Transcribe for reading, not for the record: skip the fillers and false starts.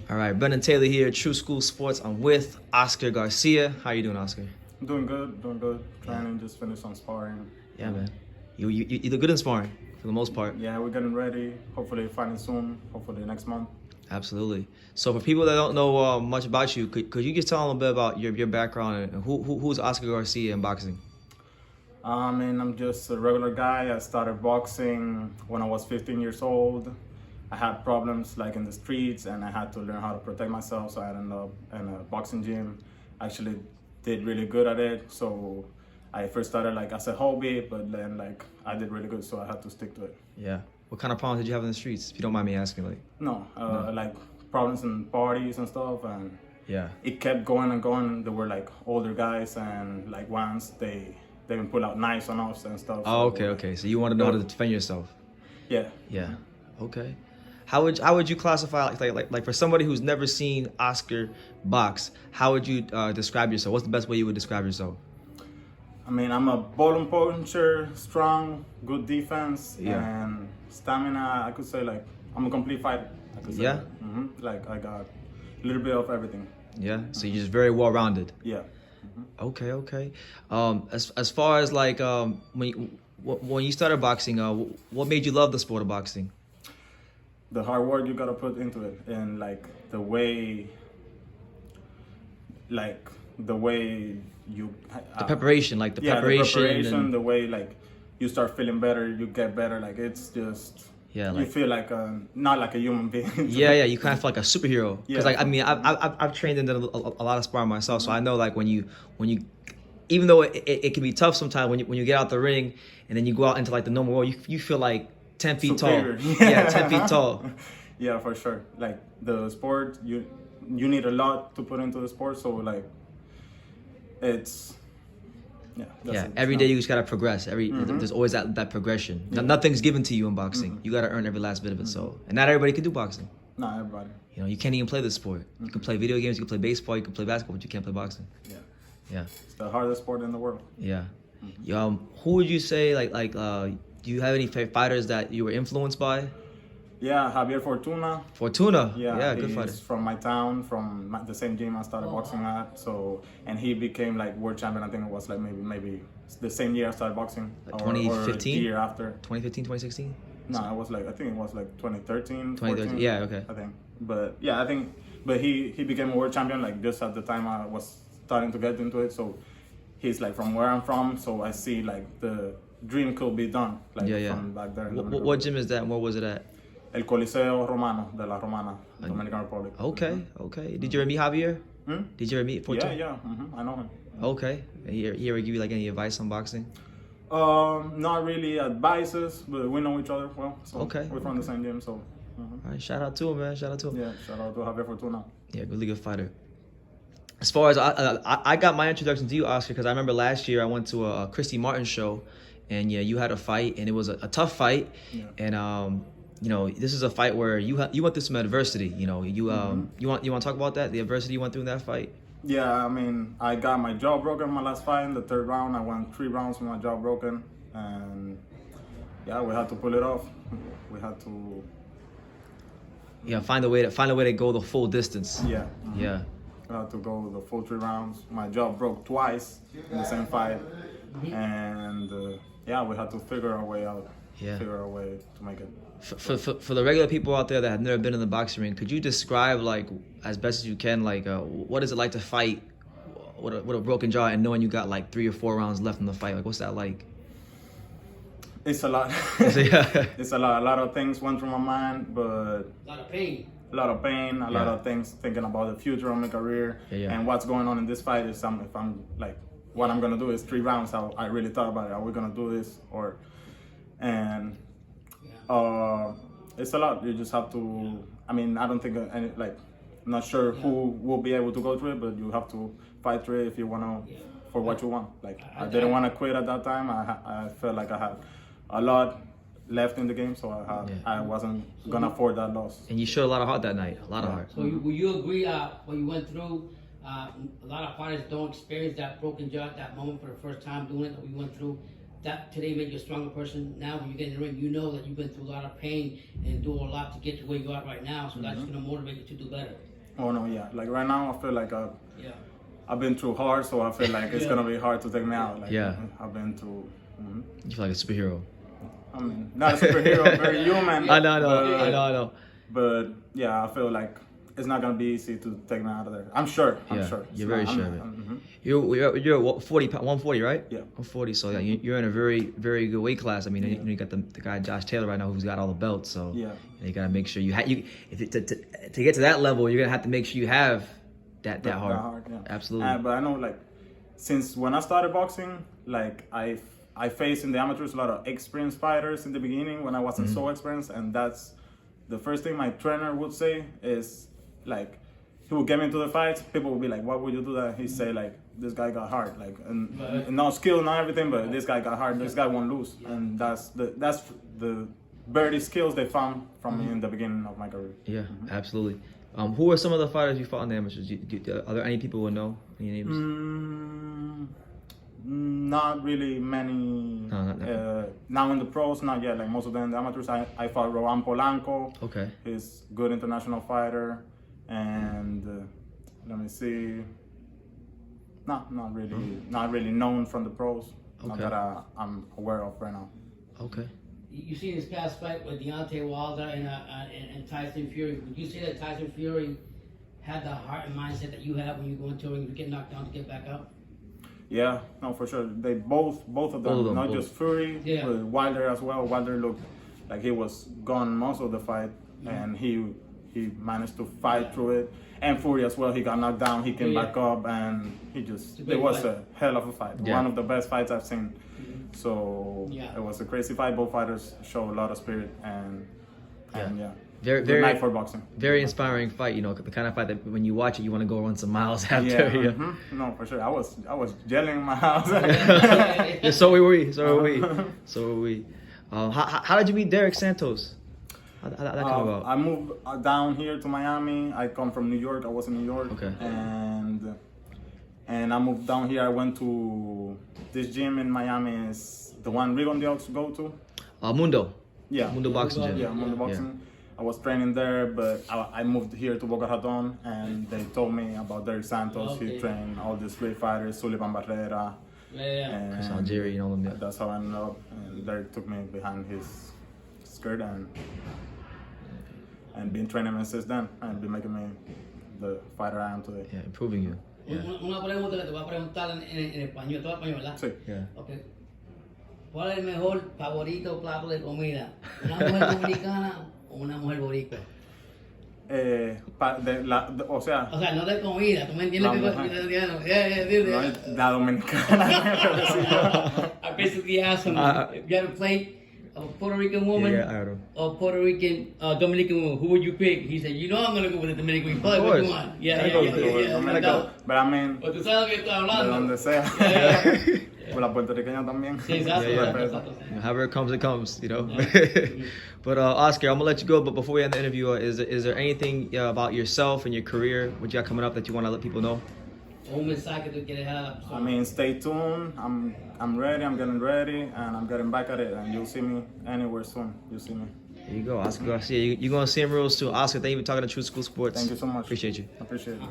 All right, Brendan Taylor here, True School Sports. I'm with Oscar Garcia. How you doing, Oscar? Doing good. Training, just finished on sparring. Yeah, man. You look good in sparring for the most part. Yeah, we're getting ready. Hopefully fighting soon. Hopefully next month. Absolutely. So for people that don't know much about you, could you just tell them a bit about your background and who's Oscar Garcia in boxing? I'm just a regular guy. I started boxing when I was 15 years old. I had problems like in the streets and I had to learn how to protect myself. So I ended up in a boxing gym. I actually did really good at it. So I first started like as a hobby, but then like I did really good. So I had to stick to it. Yeah. What kind of problems did you have in the streets, if you don't mind me asking? No. Like problems in parties and stuff. And yeah, it kept going and going. There were like older guys and like once they even pull out knives on us and stuff. Oh, okay. So you want to know how to defend yourself? Yeah. Yeah. Okay. How would you classify like for somebody who's never seen Oscar box? How would you describe yourself? What's the best way you would describe yourself? I'm a ball and puncher, strong, good defense, and stamina. I could say like I'm a complete fighter. I could say yeah. Like I got a little bit of everything. Yeah. So you're just very well rounded. Yeah. Okay. As far as like when you started boxing, what made you love the sport of boxing? The hard work you gotta put into it, and like the way you The preparation, like the preparation, the way like you start feeling better, you get better. Like it's just you feel like not like a human being. Yeah. You kind of feel like a superhero. Because Yeah. I've trained and done a lot of sparring myself, so I know like when you even though it can be tough sometimes when you get out the ring and then you go out into like the normal world, you feel like 10 feet Superior. tall. Yeah, 10 feet tall. Yeah, for sure. Like the sport, you need a lot to put into the sport. So like, it's every day you just gotta progress. There's always that progression. Yeah. Nothing's given to you in boxing. You gotta earn every last bit of it. So, and not everybody can do boxing. Not everybody. You know, you can't even play this sport. You can play video games, you can play baseball, you can play basketball, but you can't play boxing. Yeah. It's the hardest sport in the world. Yeah. Who would you say do you have any fighters that you were influenced by? Yeah, Javier Fortuna. Fortuna. Yeah, good fighter. He's from my town, from the same gym I started boxing at. So, and he became like world champion. I think it was like maybe the same year I started boxing. Like 2015? Or the year after. 2015, 2016? No, I think it was like 2013. 2013. Yeah, okay. I think. But yeah, but he became a world champion like just at the time I was starting to get into it. So he's like from where I'm from. So I see like the dream could be done from back there. What gym is that and where was it at? El Coliseo Romano de la Romana, Dominican Republic. Okay. Did you ever meet Javier? Did you ever meet Fortuna? Yeah. I know him. Okay. He ever give you like any advice on boxing? Not really advices, but we know each other well. So okay. We're from the same gym, so. All right, shout out to him, man. Shout out to him. Yeah, shout out to Javier Fortuna. Yeah, really good fighter. As far as I got my introduction to you, Oscar, because I remember last year I went to a Christy Martin show, and you had a fight, and it was a tough fight, and this is a fight where you went through some adversity. You want to talk about that, the adversity you went through in that fight? Yeah, I got my jaw broken in my last fight. In the third round, I went 3 rounds with my jaw broken, and yeah, we had to pull it off. We had to. Yeah, find a way to go the full distance. Yeah. Yeah. We had to go the full 3 rounds. My jaw broke twice in the same fight, and we had to figure our way out. Yeah. Figure a way to make it. For the regular people out there that have never been in the boxing ring, could you describe like as best as you can what is it like to fight with a broken jaw and knowing you got like 3 or 4 rounds left in the fight? Like what's that like? It's a lot. Yeah. It's a lot of things went through my mind, but a lot of pain. A lot of things thinking about the future of my career and what's going on in this fight. If I'm like, what I'm gonna do is 3 rounds. I really thought about it. Are we gonna do this it's a lot. You just have to. I don't think not sure who will be able to go through it, but you have to fight through it if you wanna for what you want. Like I didn't want to quit at that time. I felt like I had a lot left in the game, so I wasn't gonna afford that loss. And you showed a lot of heart that night, a lot of heart. So will you agree what you went through? A lot of fighters don't experience that broken jaw at that moment for the first time doing it that we went through. That today made you a stronger person. Now when you get in the ring, you know that you've been through a lot of pain and do a lot to get to where you are right now. So that's going to motivate you to do better. Oh no, yeah. Like right now, I feel like Yeah. I've been through hard, so I feel like it's Yeah. gonna be hard to take me out. Like, Yeah. I've been through. You feel like a superhero. I mean, not a superhero, very human. I know. But yeah, I feel like it's not gonna be easy to take me out of there. I'm sure. Yeah, I'm sure. you're very sure of it. Mhm. You're what, 140, right? Yeah. 140. So yeah, you're in a very good weight class. I mean, you got the guy Josh Taylor right now who's got all the belts. So Yeah. you gotta make sure to get to that level, you're gonna have to make sure you have that hard. Yeah. Absolutely. But I know, like, since when I started boxing, like I faced in the amateurs a lot of experienced fighters in the beginning when I wasn't so experienced, and that's the first thing my trainer would say is like, he would get me into the fights. People would be like, "Why would you do that?" He'd say like, "This guy got hard, like, and not skill, not everything, but this guy got hard. This guy won't lose." And that's the very skills they found from me in the beginning of my career. Yeah, absolutely. Who are some of the fighters you fought in the amateurs? Are there any people who know any names? Not really many. No, not now in the pros, not yet. Like most of them in the amateurs, I fought Rohan Polanco. Okay. He's a good international fighter. And let me see. Not really known from the pros. Not Okay. that I'm aware of right now. Okay. You seen his past fight with Deontay Wilder and Tyson Fury. Would you say that Tyson Fury had the heart and mindset that you have when you go into a ring, you get knocked down to get back up? Yeah, no, for sure. They both of them, not just Fury, Yeah. but Wilder as well. Wilder looked like he was gone most of the fight, and he managed to fight through it. And Fury as well, he got knocked down, he came back up, and it was a hell of a fight. Yeah. One of the best fights I've seen. So it was a crazy fight. Both fighters show a lot of spirit, and yeah. Very, Good very, night for boxing. very inspiring fight. You know, the kind of fight that when you watch it, you want to go run some miles after. Yeah, no, for sure. I was yelling in my house. Yeah, so were we. How did you meet Derek Santos? How that come about? I moved down here to Miami. I come from New York. I was in New York. Okay. And I moved down here. I went to this gym in Miami. Is the one Rigon Diox go to? Mundo. Yeah. Mundo Boxing Gym. Yeah, Mundo Boxing. I was training there, but I moved here to Boca Raton, and they told me about Derek Santos. Okay. He trained all these great fighters, Sullivan Barrera. Yeah. Chris Algieri, you know them. Yeah. That's how I ended up. And Derek took me behind his skirt and been training me since then, and been making me the fighter I am today. Yeah, improving you. Yeah. Una pregunta que te voy a preguntar en español, todo español, ¿verdad? Sí. Yeah. Okay. ¿Cuál es el mejor favorito plato de comida? ¿Una mujer dominicana o una mujer boricua? O sea, O sea, no de comida, ¿tú me entiendes? La No, no es la dominicana. I basically asked him, if you had a plate of a Puerto Rican woman Yeah, I know. or Puerto Rican, Dominican woman, who would you pick? He said, you know I'm going to go with the Dominican Republic. What course. you want? Yeah. Dominican, but I mean, But tú sabes lo que estoy de hablando. donde sea. Yeah. Pues la puertorriqueña también. Sí, exacto, Yeah, exacto. However it comes, you know. But Oscar, I'm gonna let you go. But before we end the interview, is there anything about yourself and your career, what you got coming up, that you want to let people know? Un mensaje que tú quieres dar a la persona. I mean, stay tuned. I'm ready. I'm getting ready, and I'm getting back at it. And you'll see me anywhere soon. You'll see me. There you go, Oscar Garcia. You're gonna see him real soon. Oscar, thank you for talking to True School Sports. Thank you so much. Appreciate you. I appreciate it.